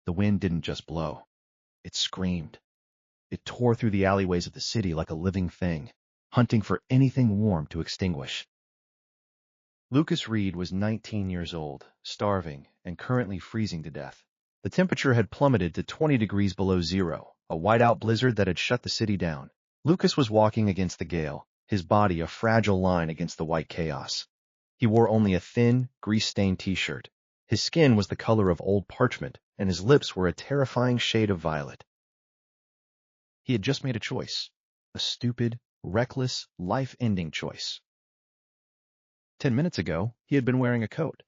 The wind didn't just blow. It screamed. It tore through the alleyways of the city like a living thing, hunting for anything warm to extinguish. Lucas Reed was 19 years old, starving, and currently freezing to death. The temperature had plummeted to 20 degrees below zero, a whiteout blizzard that had shut the city down. Lucas was walking against the gale, his body a fragile line against the white chaos. He wore only a thin, grease-stained t-shirt. His skin was the color of old parchment, and his lips were a terrifying shade of violet. He had just made a choice, a stupid, reckless, life-ending choice. 10 minutes ago, he had been wearing a coat.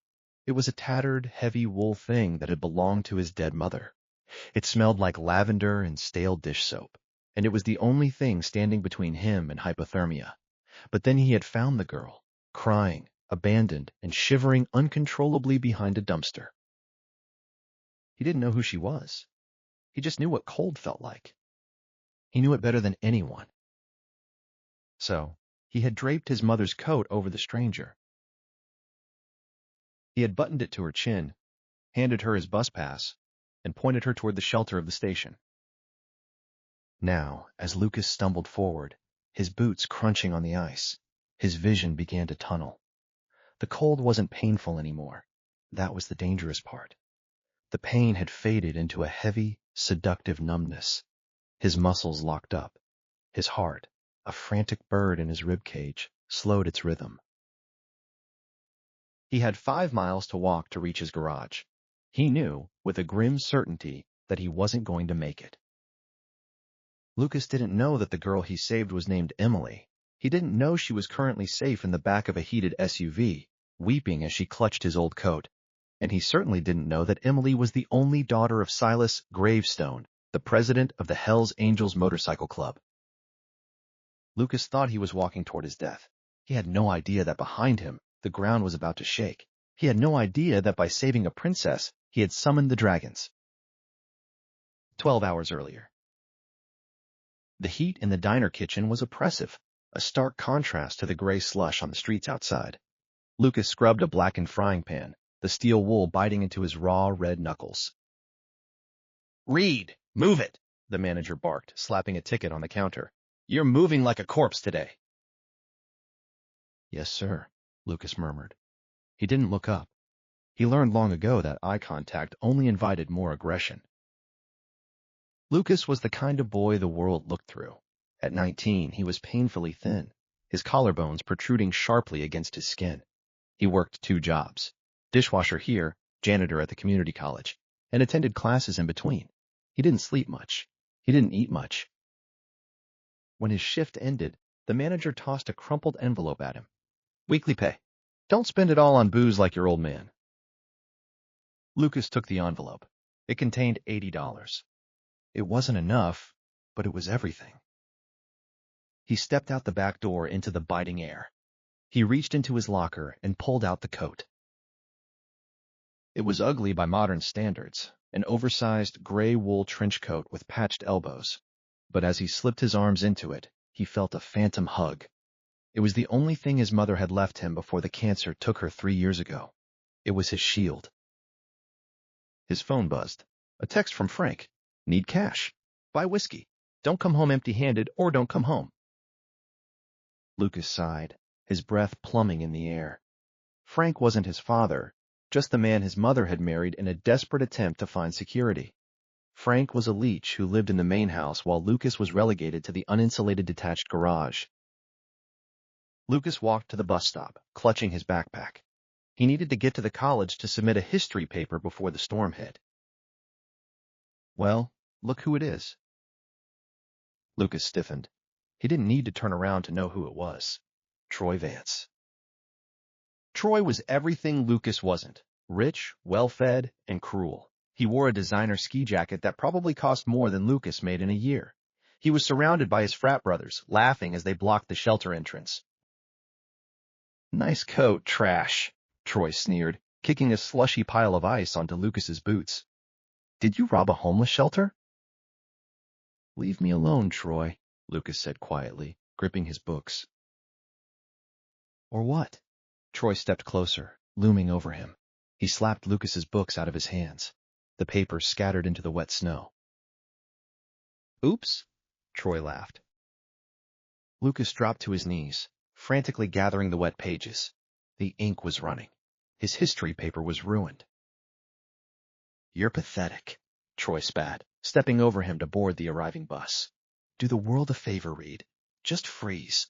It was a tattered, heavy wool thing that had belonged to his dead mother. It smelled like lavender and stale dish soap, and it was the only thing standing between him and hypothermia. But then he had found the girl, crying, abandoned, and shivering uncontrollably behind a dumpster. He didn't know who she was. He just knew what cold felt like. He knew it better than anyone. So, he had draped his mother's coat over the stranger. He had buttoned it to her chin, handed her his bus pass, and pointed her toward the shelter of the station. Now, as Lucas stumbled forward, his boots crunching on the ice, his vision began to tunnel. The cold wasn't painful anymore. That was the dangerous part. The pain had faded into a heavy, seductive numbness. His muscles locked up. His heart, a frantic bird in his ribcage, slowed its rhythm. He had 5 miles to walk to reach his garage. He knew, with a grim certainty, that he wasn't going to make it. Lucas didn't know that the girl he saved was named Emily. He didn't know she was currently safe in the back of a heated SUV, weeping as she clutched his old coat. And he certainly didn't know that Emily was the only daughter of Silas Gravestone, the president of the Hells Angels Motorcycle Club. Lucas thought he was walking toward his death. He had no idea that behind him, the ground was about to shake. He had no idea that by saving a princess, he had summoned the dragons. 12 hours earlier. The heat in the diner kitchen was oppressive, a stark contrast to the gray slush on the streets outside. Lucas scrubbed a blackened frying pan, the steel wool biting into his raw, red knuckles. "Reed, move it!" the manager barked, slapping a ticket on the counter. "You're moving like a corpse today." "Yes, sir," Lucas murmured. He didn't look up. He learned long ago that eye contact only invited more aggression. Lucas was the kind of boy the world looked through. At 19, he was painfully thin, his collarbones protruding sharply against his skin. He worked 2 jobs, dishwasher here, janitor at the community college, and attended classes in between. He didn't sleep much. He didn't eat much. When his shift ended, the manager tossed a crumpled envelope at him. "Weekly pay. Don't spend it all on booze like your old man." Lucas took the envelope. It contained $80. It wasn't enough, but it was everything. He stepped out the back door into the biting air. He reached into his locker and pulled out the coat. It was ugly by modern standards, an oversized gray wool trench coat with patched elbows. But as he slipped his arms into it, he felt a phantom hug. It was the only thing his mother had left him before the cancer took her 3 years ago. It was his shield. His phone buzzed. A text from Frank. "Need cash. Buy whiskey. Don't come home empty-handed or don't come home." Lucas sighed, his breath plumbing in the air. Frank wasn't his father, just the man his mother had married in a desperate attempt to find security. Frank was a leech who lived in the main house while Lucas was relegated to the uninsulated detached garage. Lucas walked to the bus stop, clutching his backpack. He needed to get to the college to submit a history paper before the storm hit. Well, look who it is. Lucas stiffened. He didn't need to turn around to know who it was. Troy Vance. Troy was everything Lucas wasn't. Rich, well-fed, and cruel. He wore a designer ski jacket that probably cost more than Lucas made in a year. He was surrounded by his frat brothers, laughing as they blocked the shelter entrance. "Nice coat, trash," Troy sneered, kicking a slushy pile of ice onto Lucas's boots. "Did you rob a homeless shelter?" "Leave me alone, Troy," Lucas said quietly, gripping his books. "Or what?" Troy stepped closer, looming over him. He slapped Lucas's books out of his hands. the paper scattered into the wet snow. Oops, Troy laughed. Lucas dropped to his knees, frantically gathering the wet pages. The ink was running. His history paper was ruined. You're pathetic, Troy spat, stepping over him to board the arriving bus. Do the world a favor, Reed. Just freeze.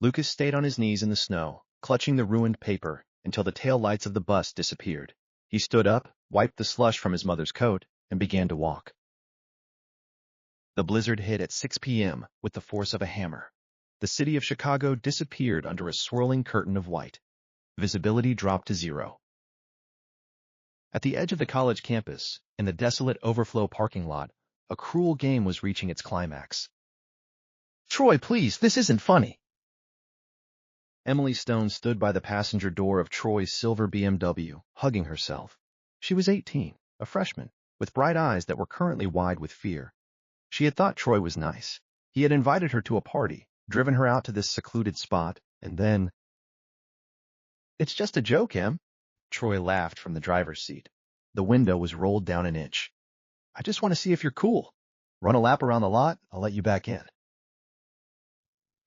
Lucas stayed on his knees in the snow, clutching the ruined paper until the tail lights of the bus disappeared. He stood up, wiped the slush from his mother's coat, and began to walk. The blizzard hit at 6 p.m. with the force of a hammer. The city of Chicago disappeared under a swirling curtain of white. Visibility dropped to 0. At the edge of the college campus, in the desolate overflow parking lot, a cruel game was reaching its climax. Troy, please, this isn't funny. Emily Stone stood by the passenger door of Troy's silver BMW, hugging herself. She was 18, a freshman, with bright eyes that were currently wide with fear. She had thought Troy was nice. He had invited her to a party, driven her out to this secluded spot, and then... It's just a joke, Em. Troy laughed from the driver's seat. The window was rolled down an inch. I just want to see if you're cool. Run a lap around the lot, I'll let you back in.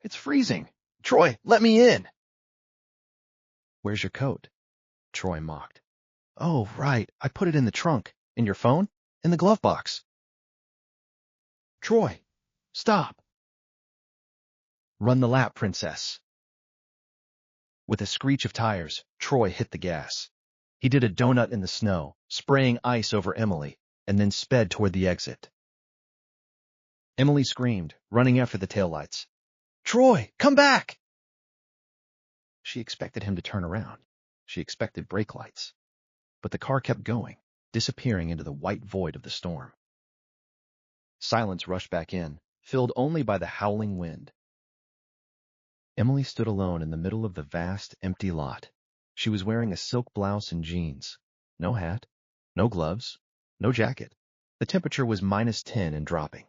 It's freezing. Troy, let me in. Where's your coat? Troy mocked. Oh, right, I put it in the trunk. In your phone? In the glove box. Troy, stop. Run the lap, princess. With a screech of tires, Troy hit the gas. He did a donut in the snow, spraying ice over Emily, and then sped toward the exit. Emily screamed, running after the taillights. Troy, come back! She expected him to turn around. She expected brake lights. But the car kept going, disappearing into the white void of the storm. Silence rushed back in, filled only by the howling wind. Emily stood alone in the middle of the vast, empty lot. She was wearing a silk blouse and jeans. No hat, no gloves, no jacket. The temperature was -10 and dropping.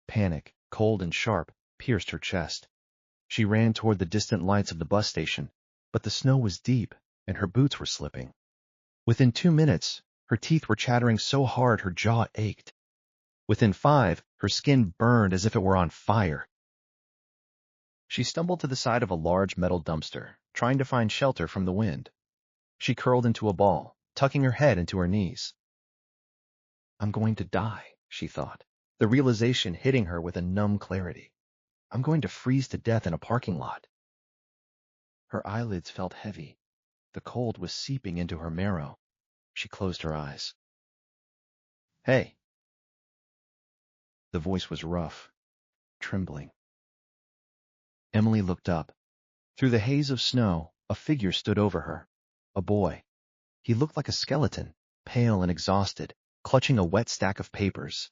Panic, cold and sharp, pierced her chest. She ran toward the distant lights of the bus station, but the snow was deep, and her boots were slipping. Within 2 minutes, her teeth were chattering so hard her jaw ached. Within 5, her skin burned as if it were on fire. She stumbled to the side of a large metal dumpster, trying to find shelter from the wind. She curled into a ball, tucking her head into her knees. I'm going to die, she thought, the realization hitting her with a numb clarity. I'm going to freeze to death in a parking lot. Her eyelids felt heavy. The cold was seeping into her marrow. She closed her eyes. Hey. The voice was rough, trembling. Emily looked up. Through the haze of snow, a figure stood over her. A boy. He looked like a skeleton, pale and exhausted, clutching a wet stack of papers.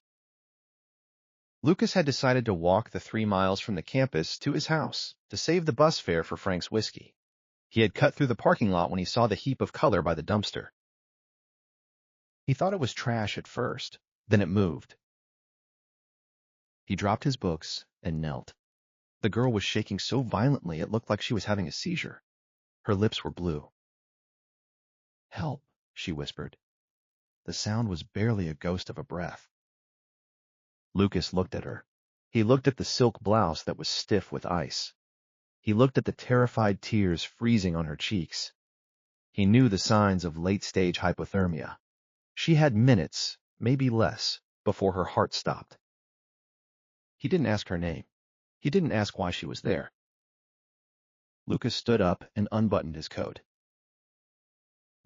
Lucas had decided to walk the 3 miles from the campus to his house to save the bus fare for Frank's whiskey. He had cut through the parking lot when he saw the heap of color by the dumpster. He thought it was trash at first, then it moved. He dropped his books and knelt. The girl was shaking so violently it looked like she was having a seizure. Her lips were blue. Help, she whispered. The sound was barely a ghost of a breath. Lucas looked at her. He looked at the silk blouse that was stiff with ice. He looked at the terrified tears freezing on her cheeks. He knew the signs of late-stage hypothermia. She had minutes, maybe less, before her heart stopped. He didn't ask her name. He didn't ask why she was there. Lucas stood up and unbuttoned his coat.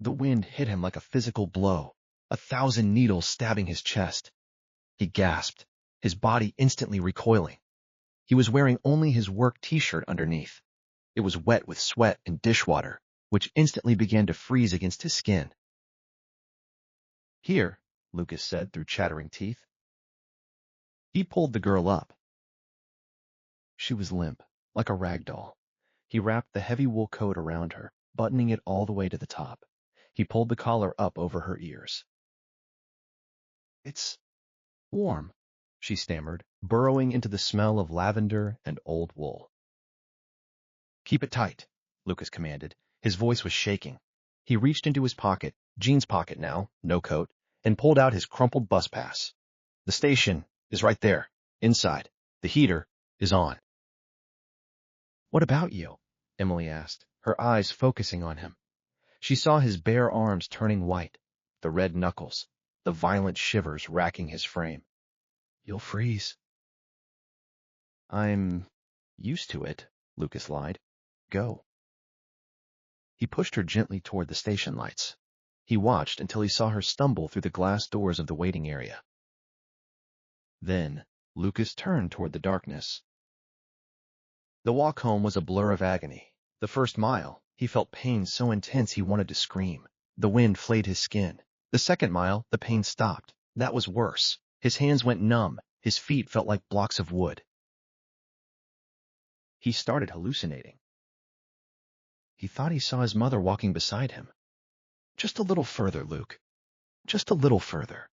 The wind hit him like a physical blow, 1,000 needles stabbing his chest. He gasped, his body instantly recoiling. He was wearing only his work t-shirt underneath. It was wet with sweat and dishwater, which instantly began to freeze against his skin. Here, Lucas said through chattering teeth. He pulled the girl up. She was limp, like a rag doll. He wrapped the heavy wool coat around her, buttoning it all the way to the top. He pulled the collar up over her ears. It's warm, she stammered, burrowing into the smell of lavender and old wool. Keep it tight, Lucas commanded. His voice was shaking. He reached into his pocket, jeans pocket now, no coat, and pulled out his crumpled bus pass. The station is right there, inside. The heater is on. What about you? Emily asked, her eyes focusing on him. She saw his bare arms turning white, the red knuckles, the violent shivers racking his frame. You'll freeze. I'm used to it, Lucas lied. Go. He pushed her gently toward the station lights. He watched until he saw her stumble through the glass doors of the waiting area. Then, Lucas turned toward the darkness. The walk home was a blur of agony. The first mile, he felt pain so intense he wanted to scream. The wind flayed his skin. The second mile, the pain stopped. That was worse. His hands went numb. His feet felt like blocks of wood. He started hallucinating. He thought he saw his mother walking beside him. Just a little further, Luke. Just a little further.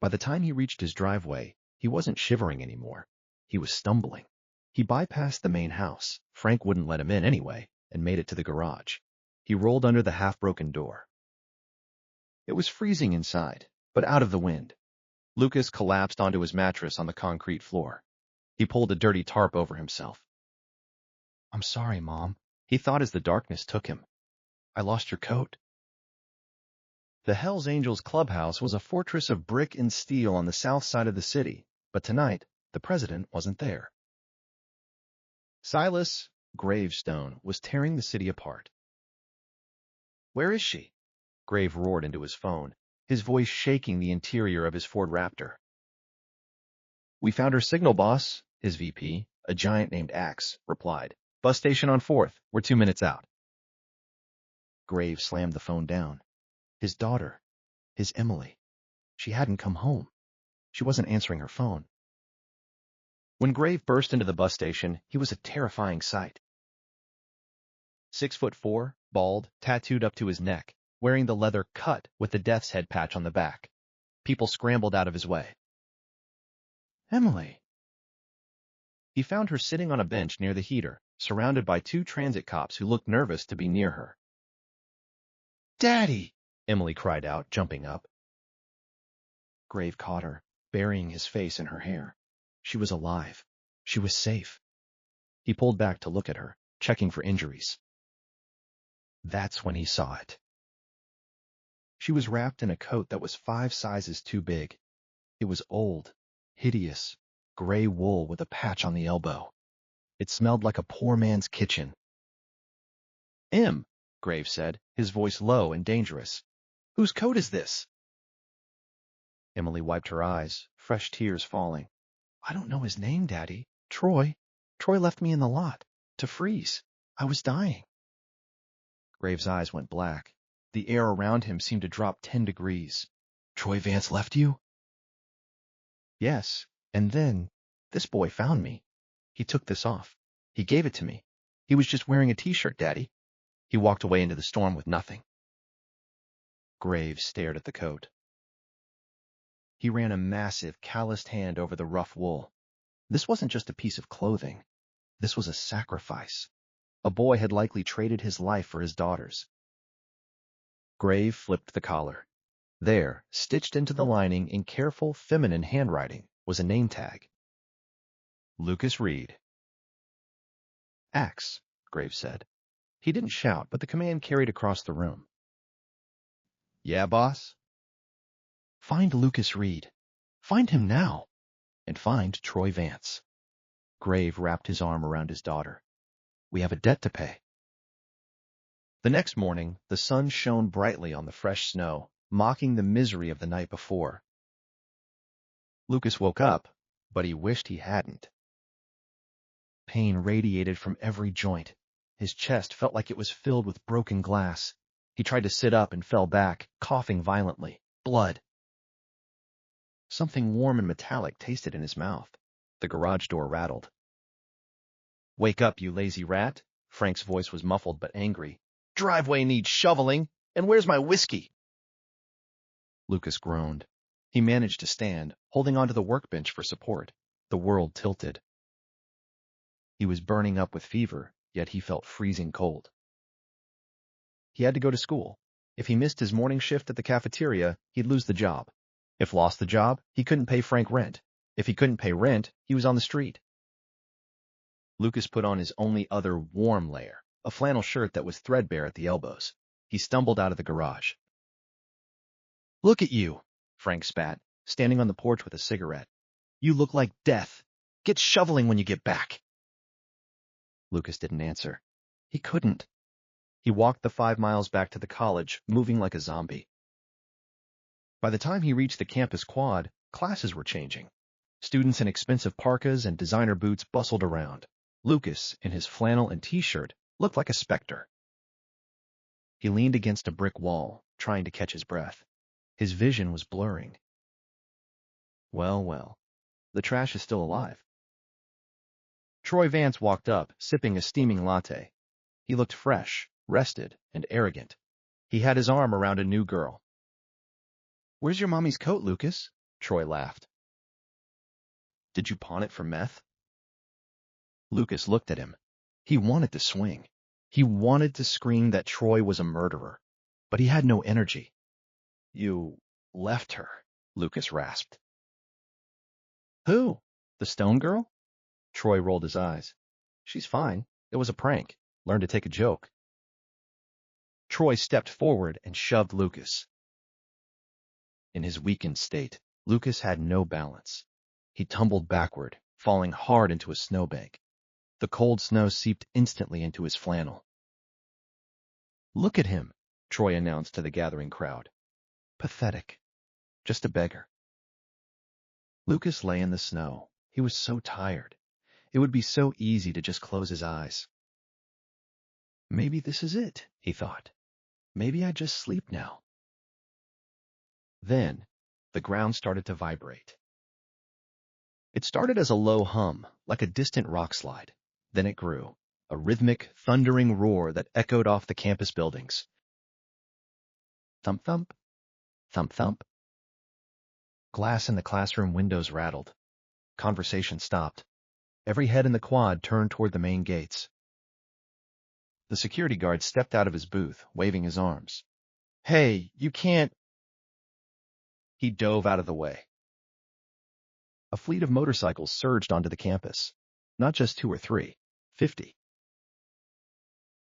By the time he reached his driveway, he wasn't shivering anymore. He was stumbling. He bypassed the main house. Frank wouldn't let him in anyway, and made it to the garage. He rolled under the half-broken door. It was freezing inside, but out of the wind. Lucas collapsed onto his mattress on the concrete floor. He pulled a dirty tarp over himself. I'm sorry, Mom, he thought as the darkness took him. I lost your coat. The Hells Angels clubhouse was a fortress of brick and steel on the south side of the city, but tonight, the president wasn't there. Silas Gravestone was tearing the city apart. Where is she? Grave roared into his phone, his voice shaking the interior of his Ford Raptor. We found her signal, boss, his VP, a giant named Axe, replied. Bus station on 4th. We're 2 minutes out. Grave slammed the phone down. His daughter. His Emily. She hadn't come home. She wasn't answering her phone. When Grave burst into the bus station, he was a terrifying sight. 6'4", bald, tattooed up to his neck, wearing the leather cut with the death's head patch on the back. People scrambled out of his way. Emily. He found her sitting on a bench near the heater, surrounded by 2 transit cops who looked nervous to be near her. Daddy! Emily cried out, jumping up. Grave caught her, burying his face in her hair. She was alive. She was safe. He pulled back to look at her, checking for injuries. That's when he saw it. She was wrapped in a coat that was 5 sizes too big. It was old, hideous, gray wool with a patch on the elbow. It smelled like a poor man's kitchen. Em, Grave said, his voice low and dangerous. Whose coat is this? Emily wiped her eyes, fresh tears falling. I don't know his name, Daddy. Troy. Troy left me in the lot, to freeze. I was dying. Grave's eyes went black. The air around him seemed to drop 10 degrees. Troy Vance left you? Yes, and then this boy found me. He took this off. He gave it to me. He was just wearing a t-shirt, Daddy. He walked away into the storm with nothing. Grave stared at the coat. He ran a massive, calloused hand over the rough wool. This wasn't just a piece of clothing. This was a sacrifice. A boy had likely traded his life for his daughter's. Grave flipped the collar. There, stitched into the lining in careful, feminine handwriting, was a name tag. Lucas Reed. Axe, Grave said. He didn't shout, but the command carried across the room. Yeah, boss? Find Lucas Reed. Find him now. And find Troy Vance. Grave wrapped his arm around his daughter. We have a debt to pay. The next morning, the sun shone brightly on the fresh snow, mocking the misery of the night before. Lucas woke up, but he wished he hadn't. Pain radiated from every joint. His chest felt like it was filled with broken glass. He tried to sit up and fell back, coughing violently. Blood. Something warm and metallic tasted in his mouth. The garage door rattled. Wake up, you lazy rat. Frank's voice was muffled but angry. Driveway needs shoveling, and where's my whiskey? Lucas groaned. He managed to stand, holding onto the workbench for support. The world tilted. He was burning up with fever, yet he felt freezing cold. He had to go to school. If he missed his morning shift at the cafeteria, he'd lose the job. If lost the job, he couldn't pay Frank rent. If he couldn't pay rent, he was on the street. Lucas put on his only other warm layer, a flannel shirt that was threadbare at the elbows. He stumbled out of the garage. "Look at you," Frank spat, standing on the porch with a cigarette. "You look like death. Get shoveling when you get back." Lucas didn't answer. He couldn't. He walked the 5 miles back to the college, moving like a zombie. By the time he reached the campus quad, classes were changing. Students in expensive parkas and designer boots bustled around. Lucas, in his flannel and t-shirt, looked like a specter. He leaned against a brick wall, trying to catch his breath. His vision was blurring. Well, the trash is still alive. Troy Vance walked up, sipping a steaming latte. He looked fresh, rested, and arrogant. He had his arm around a new girl. "Where's your mommy's coat, Lucas?" Troy laughed. "Did you pawn it for meth?" Lucas looked at him. He wanted to swing. He wanted to scream that Troy was a murderer, but he had no energy. "You left her," Lucas rasped. "Who? The stone girl?" Troy rolled his eyes. "She's fine. It was a prank. Learn to take a joke." Troy stepped forward and shoved Lucas. In his weakened state, Lucas had no balance. He tumbled backward, falling hard into a snowbank. The cold snow seeped instantly into his flannel. "Look at him," Troy announced to the gathering crowd. "Pathetic. Just a beggar." Lucas lay in the snow. He was so tired. It would be so easy to just close his eyes. "Maybe this is it," he thought. "Maybe I just sleep now." Then, the ground started to vibrate. It started as a low hum, like a distant rock slide. Then it grew, a rhythmic, thundering roar that echoed off the campus buildings. Thump, thump, thump, thump. Glass in the classroom windows rattled. Conversation stopped. Every head in the quad turned toward the main gates. The security guard stepped out of his booth, waving his arms. "Hey, you can't—" He dove out of the way. A fleet of motorcycles surged onto the campus. Not just 2 or 3, 50.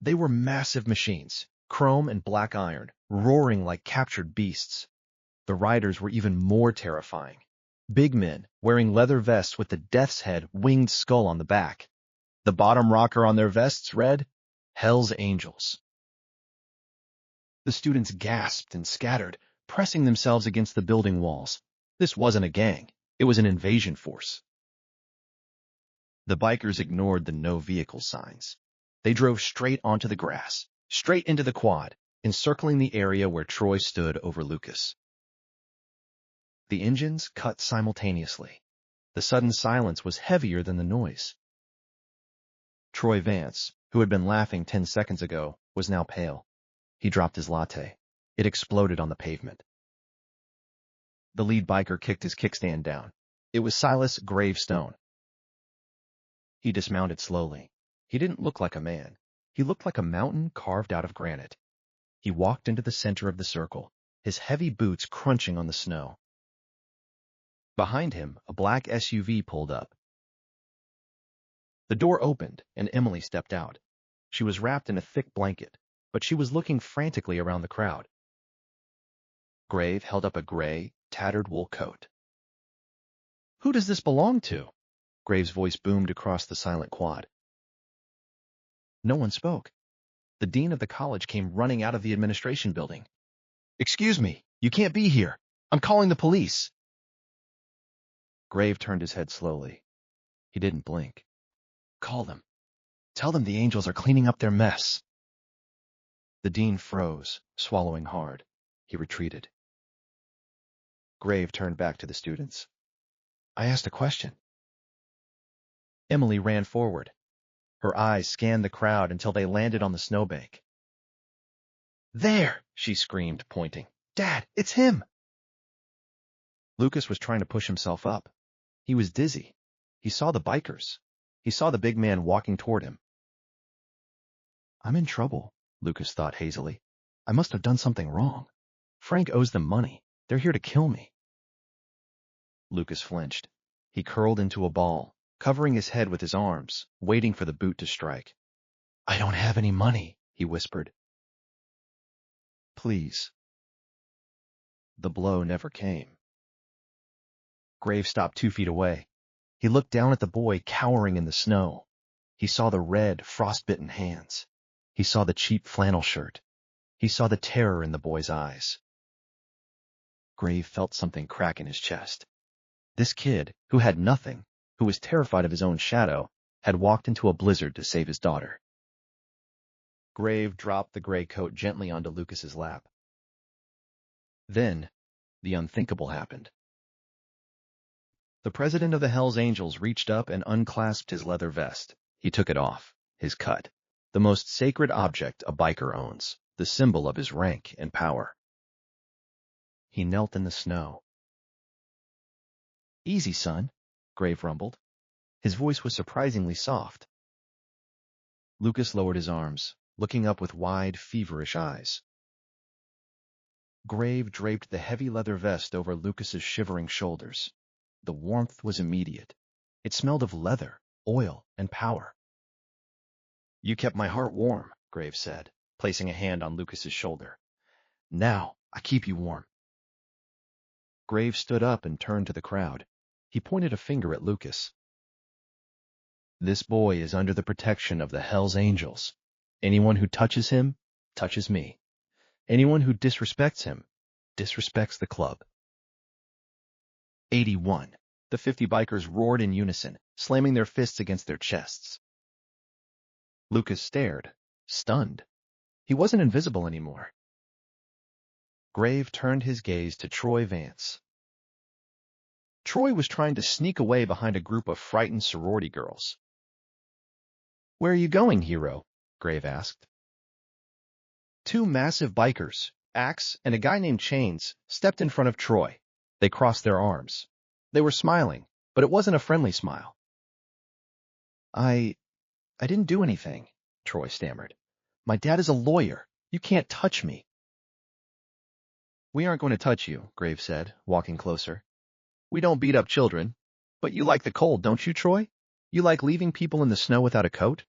They were massive machines, chrome and black iron, roaring like captured beasts. The riders were even more terrifying. Big men, wearing leather vests with the death's head winged skull on the back. The bottom rocker on their vests read, "Hell's Angels." The students gasped and scattered, pressing themselves against the building walls. This wasn't a gang. It was an invasion force. The bikers ignored the no vehicle signs. They drove straight onto the grass, straight into the quad, encircling the area where Troy stood over Lucas. The engines cut simultaneously. The sudden silence was heavier than the noise. Troy Vance, who had been laughing 10 seconds ago, was now pale. He dropped his latte. It exploded on the pavement. The lead biker kicked his kickstand down. It was Silas Gravestone. He dismounted slowly. He didn't look like a man. He looked like a mountain carved out of granite. He walked into the center of the circle, his heavy boots crunching on the snow. Behind him, a black SUV pulled up. The door opened, and Emily stepped out. She was wrapped in a thick blanket, but she was looking frantically around the crowd. Grave held up a gray, tattered wool coat. "Who does this belong to?" Grave's voice boomed across the silent quad. No one spoke. The dean of the college came running out of the administration building. "Excuse me, you can't be here. I'm calling the police." Grave turned his head slowly. He didn't blink. "Call them. Tell them the angels are cleaning up their mess." The dean froze, swallowing hard. He retreated. Grave turned back to the students. "I asked a question." Emily ran forward. Her eyes scanned the crowd until they landed on the snowbank. "There!" she screamed, pointing. "Dad, it's him!" Lucas was trying to push himself up. He was dizzy. He saw the bikers. He saw the big man walking toward him. "I'm in trouble," Lucas thought hazily. I must have done something wrong. Frank owes them money. They're here to kill me. Lucas flinched. He curled into a ball, covering his head with his arms, waiting for the boot to strike. I don't have any money, he whispered. Please. The blow never came. Graves stopped 2 feet away. He looked down at the boy cowering in the snow. He saw the red, frostbitten hands. He saw the cheap flannel shirt. He saw the terror in the boy's eyes. Graves felt something crack in his chest. This kid, who had nothing, who was terrified of his own shadow, had walked into a blizzard to save his daughter. Graves dropped the gray coat gently onto Lucas's lap. Then, the unthinkable happened. The president of the Hells Angels reached up and unclasped his leather vest. He took it off, his cut, the most sacred object a biker owns, the symbol of his rank and power. He knelt in the snow. Easy, son, Graves rumbled. His voice was surprisingly soft. Lucas lowered his arms, looking up with wide, feverish eyes. Graves draped the heavy leather vest over Lucas's shivering shoulders. The warmth was immediate. It smelled of leather, oil, and power. You kept my heart warm, Graves said, placing a hand on Lucas's shoulder. Now, I keep you warm. Graves stood up and turned to the crowd. He pointed a finger at Lucas. This boy is under the protection of the Hells Angels. Anyone who touches him, touches me. Anyone who disrespects him, disrespects the club. 81. The 50 bikers roared in unison, slamming their fists against their chests. Lucas stared, stunned. He wasn't invisible anymore. Graves turned his gaze to Troy Vance. Troy was trying to sneak away behind a group of frightened sorority girls. Where are you going, hero? Graves asked. 2 massive bikers, Axe and a guy named Chains, stepped in front of Troy. They crossed their arms. They were smiling, but it wasn't a friendly smile. I didn't do anything, Troy stammered. My dad is a lawyer. You can't touch me. We aren't going to touch you, Graves said, walking closer. We don't beat up children. But you like the cold, don't you, Troy? You like leaving people in the snow without a coat?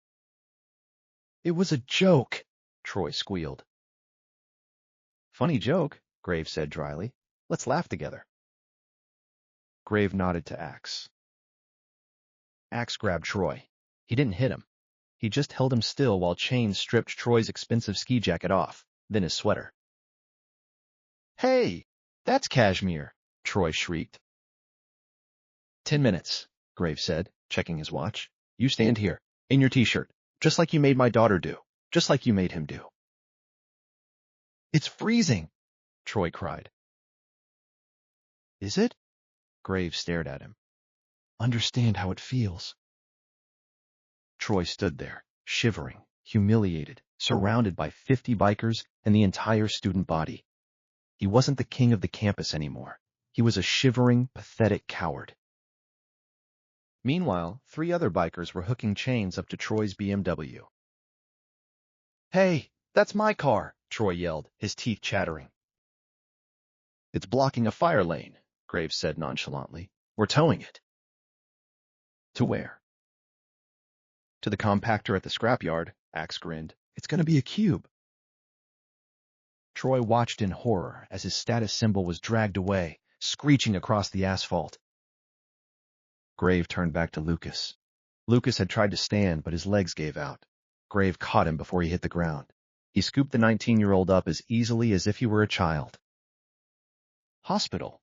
It was a joke, Troy squealed. Funny joke, Graves said dryly. Let's laugh together. Graves nodded to Axe. Axe grabbed Troy. He didn't hit him. He just held him still while Chains stripped Troy's expensive ski jacket off, then his sweater. Hey, that's cashmere, Troy shrieked. 10 minutes, Graves said, checking his watch. You stand here, in your t-shirt, just like you made my daughter do, just like you made him do. It's freezing, Troy cried. Is it? Graves stared at him. Understand how it feels. Troy stood there, shivering, humiliated, surrounded by 50 bikers and the entire student body. He wasn't the king of the campus anymore. He was a shivering, pathetic coward. Meanwhile, 3 other bikers were hooking Chains up to Troy's BMW. Hey, that's my car, Troy yelled, his teeth chattering. It's blocking a fire lane, Graves said nonchalantly. We're towing it. To where? To the compactor at the scrapyard, Axe grinned. It's going to be a cube. Troy watched in horror as his status symbol was dragged away, screeching across the asphalt. Graves turned back to Lucas. Lucas had tried to stand, but his legs gave out. Graves caught him before he hit the ground. He scooped the 19-year-old up as easily as if he were a child. Hospital,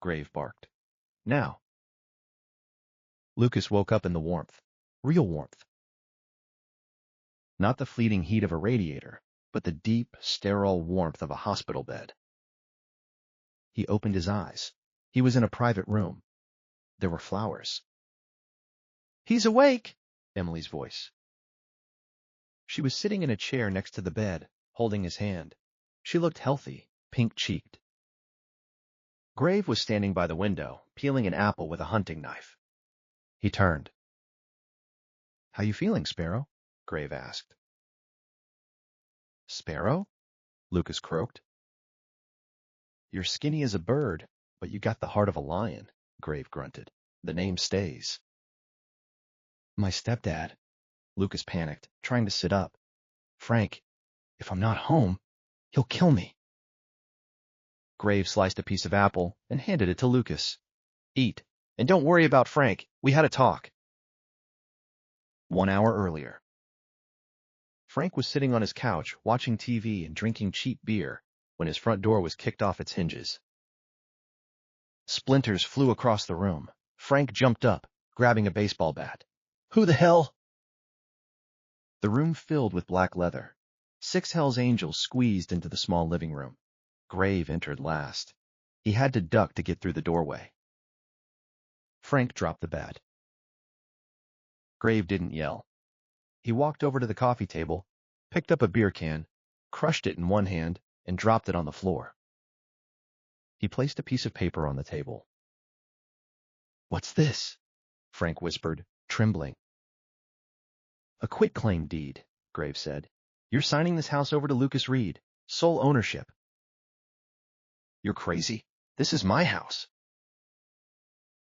Graves barked. Now. Lucas woke up in the warmth. Real warmth. Not the fleeting heat of a radiator, but the deep, sterile warmth of a hospital bed. He opened his eyes. He was in a private room. There were flowers. He's awake, Emily's voice. She was sitting in a chair next to the bed, holding his hand. She looked healthy, pink-cheeked. Graves was standing by the window, peeling an apple with a hunting knife. He turned. How you feeling, Sparrow? Graves asked. Sparrow? Lucas croaked. You're skinny as a bird, but you got the heart of a lion, Grave grunted. The name stays. My stepdad. Lucas panicked, trying to sit up. Frank, if I'm not home, he'll kill me. Grave sliced a piece of apple and handed it to Lucas. Eat, and don't worry about Frank. We had a talk. 1 hour earlier. Frank was sitting on his couch, watching TV and drinking cheap beer, when his front door was kicked off its hinges. Splinters flew across the room. Frank jumped up, grabbing a baseball bat. Who the hell? The room filled with black leather. 6 Hell's Angels squeezed into the small living room. Grave entered last. He had to duck to get through the doorway. Frank dropped the bat. Grave didn't yell. He walked over to the coffee table, picked up a beer can, crushed it in one hand, and dropped it on the floor. He placed a piece of paper on the table. What's this? Frank whispered, trembling. A quitclaim deed, Grave said. You're signing this house over to Lucas Reed, sole ownership. You're crazy. This is my house.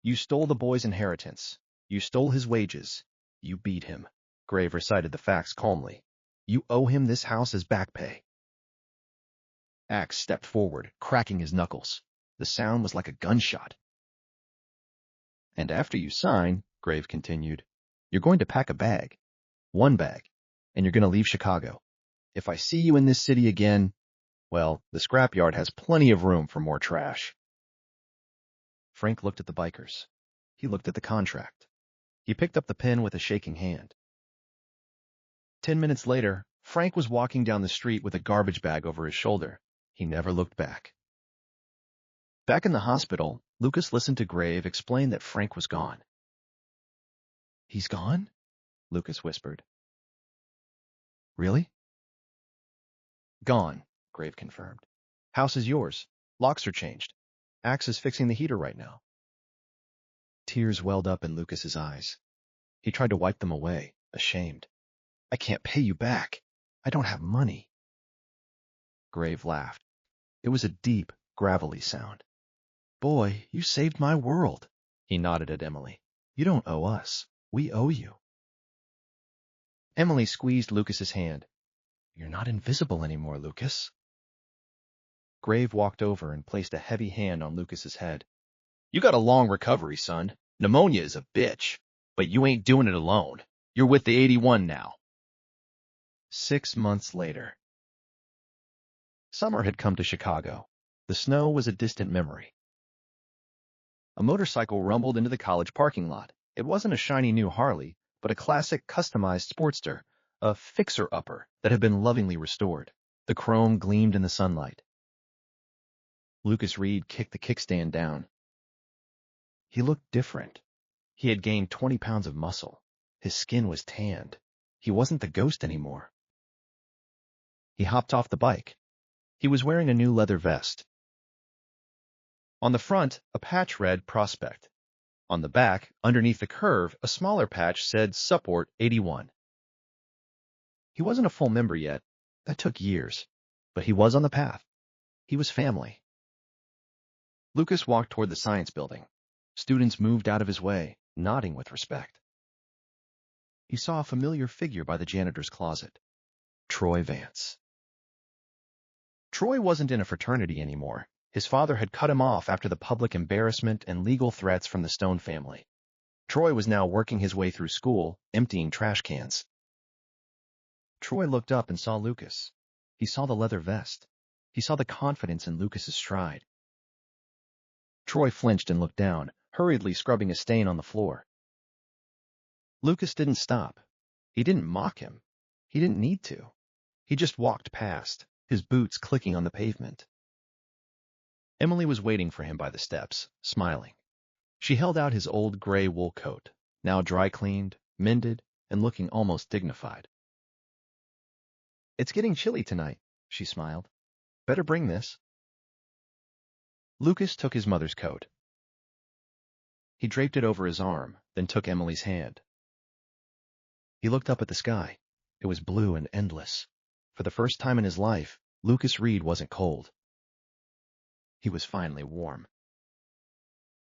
You stole the boy's inheritance. You stole his wages. You beat him. Grave recited the facts calmly. You owe him this house as back pay. Axe stepped forward, cracking his knuckles. The sound was like a gunshot. And after you sign, Grave continued, you're going to pack a bag. One bag. And you're going to leave Chicago. If I see you in this city again, well, the scrapyard has plenty of room for more trash. Frank looked at the bikers. He looked at the contract. He picked up the pen with a shaking hand. 10 minutes later, Frank was walking down the street with a garbage bag over his shoulder. He never looked back. Back in the hospital, Lucas listened to Grave explain that Frank was gone. He's gone? Lucas whispered. Really? Gone, Grave confirmed. House is yours. Locks are changed. Axe is fixing the heater right now. Tears welled up in Lucas's eyes. He tried to wipe them away, ashamed. I can't pay you back. I don't have money. Grave laughed. It was a deep, gravelly sound. Boy, you saved my world. He nodded at Emily. You don't owe us. We owe you. Emily squeezed Lucas's hand. You're not invisible anymore, Lucas. Grave walked over and placed a heavy hand on Lucas's head. You got a long recovery, son. Pneumonia is a bitch. But you ain't doing it alone. You're with the 81 now. 6 months later. Summer had come to Chicago. The snow was a distant memory. A motorcycle rumbled into the college parking lot. It wasn't a shiny new Harley, but a classic customized Sportster, a fixer-upper that had been lovingly restored. The chrome gleamed in the sunlight. Lucas Reed kicked the kickstand down. He looked different. He had gained 20 pounds of muscle. His skin was tanned. He wasn't the ghost anymore. He hopped off the bike. He was wearing a new leather vest. On the front, a patch read Prospect. On the back, underneath the curve, a smaller patch said Support 81. He wasn't a full member yet. That took years. But he was on the path. He was family. Lucas walked toward the science building. Students moved out of his way, nodding with respect. He saw a familiar figure by the janitor's closet. Troy Vance. Troy wasn't in a fraternity anymore. His father had cut him off after the public embarrassment and legal threats from the Stone family. Troy was now working his way through school, emptying trash cans. Troy looked up and saw Lucas. He saw the leather vest. He saw the confidence in Lucas's stride. Troy flinched and looked down, hurriedly scrubbing a stain on the floor. Lucas didn't stop. He didn't mock him. He didn't need to. He just walked past, his boots clicking on the pavement. Emily was waiting for him by the steps, smiling. She held out his old gray wool coat, now dry-cleaned, mended, and looking almost dignified. It's getting chilly tonight, she smiled. Better bring this. Lucas took his mother's coat. He draped it over his arm, then took Emily's hand. He looked up at the sky. It was blue and endless. For the first time in his life, Lucas Reed wasn't cold. He was finally warm.